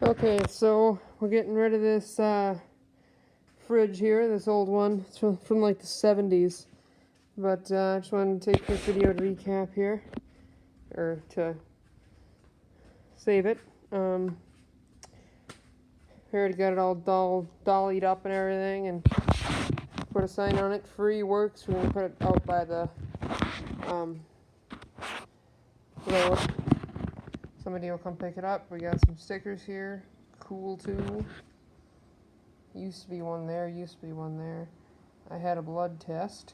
Okay, so we're getting rid of this fridge here, this old one. It's from like the 70's. But I just wanted to take this video to recap here, or to save it. We already got it all dollied up and everything, and put a sign on it, free works. We're going to put it out by the road. Somebody will come pick it up. We got some stickers here. Cool too. Used to be one there, used to be one there. I had a blood test.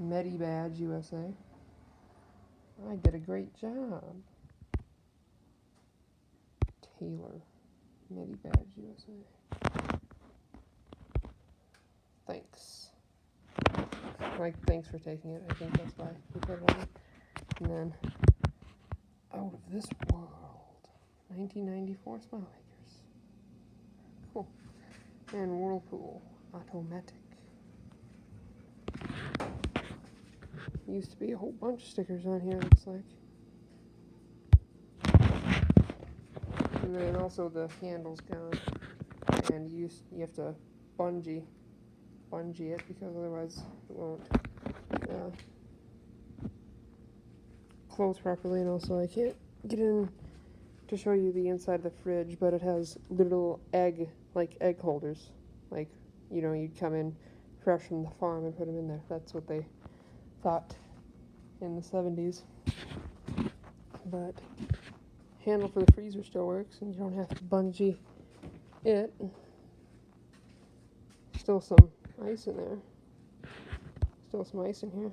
Medi Badge USA. I did a great job. Taylor. Medi Badge USA. Thanks. Like, thanks for taking it. I think that's why we put it on. And then, Out of This World. 1994 Smile Makers. Cool. And Whirlpool. Automatic. Used to be a whole bunch of stickers on here, looks like. And then also the handle's gone. And you have to bungee it, because otherwise it won't close properly. And also I can't get in to show you the inside of the fridge, but it has little egg holders. Like, you'd come in fresh from the farm and put them in there. That's what they thought in the 70's. But handle for the freezer still works, and you don't have to bungee it. Still some ice in there. Still some ice in here.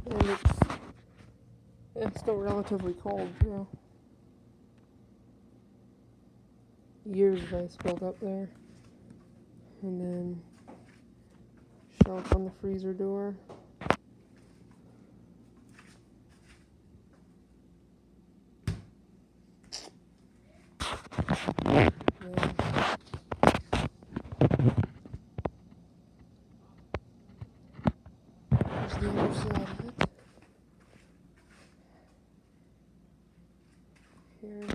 And it's still relatively cold, too. Years of ice built up there. And then shelf on the freezer door. There's the other side of it. Here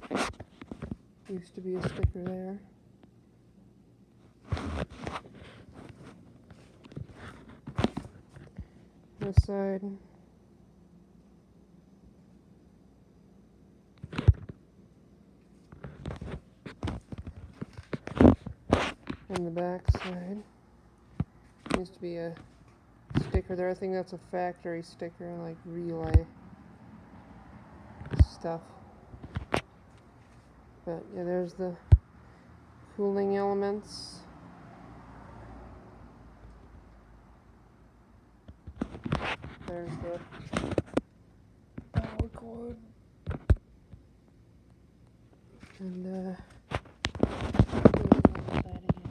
used to be a sticker there. This side. And the back side. Used to be a sticker there. I think that's a factory sticker, like relay stuff. But yeah, there's the cooling elements. There's the power cord. And here's the other side again.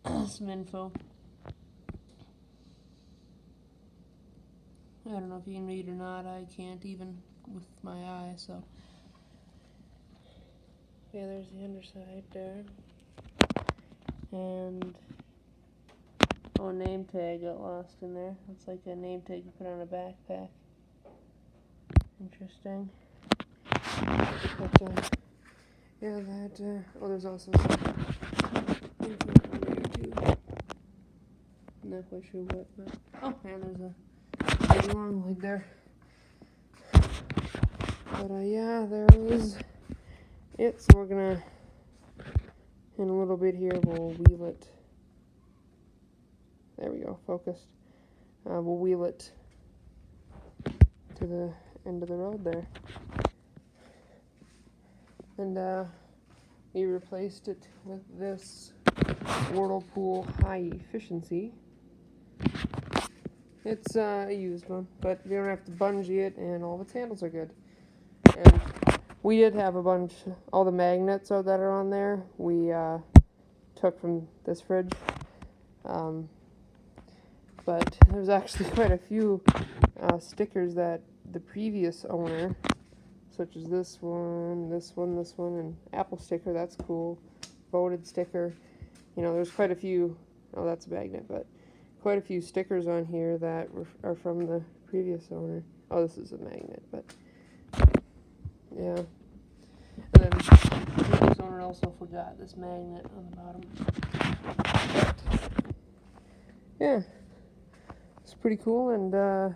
There's some info. I don't know if you can read or not. I can't even with my eye, so. Yeah, there's the underside there. And name tag got lost in there. Looks like a name tag you put on a backpack. Interesting. But yeah, that there's also some info on there too. I'm not quite sure what, but and there's a big long leg there. But yeah, there is it. So we're gonna, in a little bit here, we'll wheel it. There we go, focused. We'll wheel it to the end of the road there. And we replaced it with this Whirlpool High Efficiency. It's a used one, but you don't have to bungee it, and all of its handles are good. And we did have a bunch, all the magnets that are on there, we took from this fridge. But there's actually quite a few stickers that the previous owner, such as this one, and Apple sticker, that's cool. voted sticker. You know, there's quite a few, oh, that's a magnet, but quite a few stickers on here that are from the previous owner. Oh, this is a magnet, but yeah. And then the previous owner also forgot this magnet on the bottom. But, yeah, it's pretty cool, and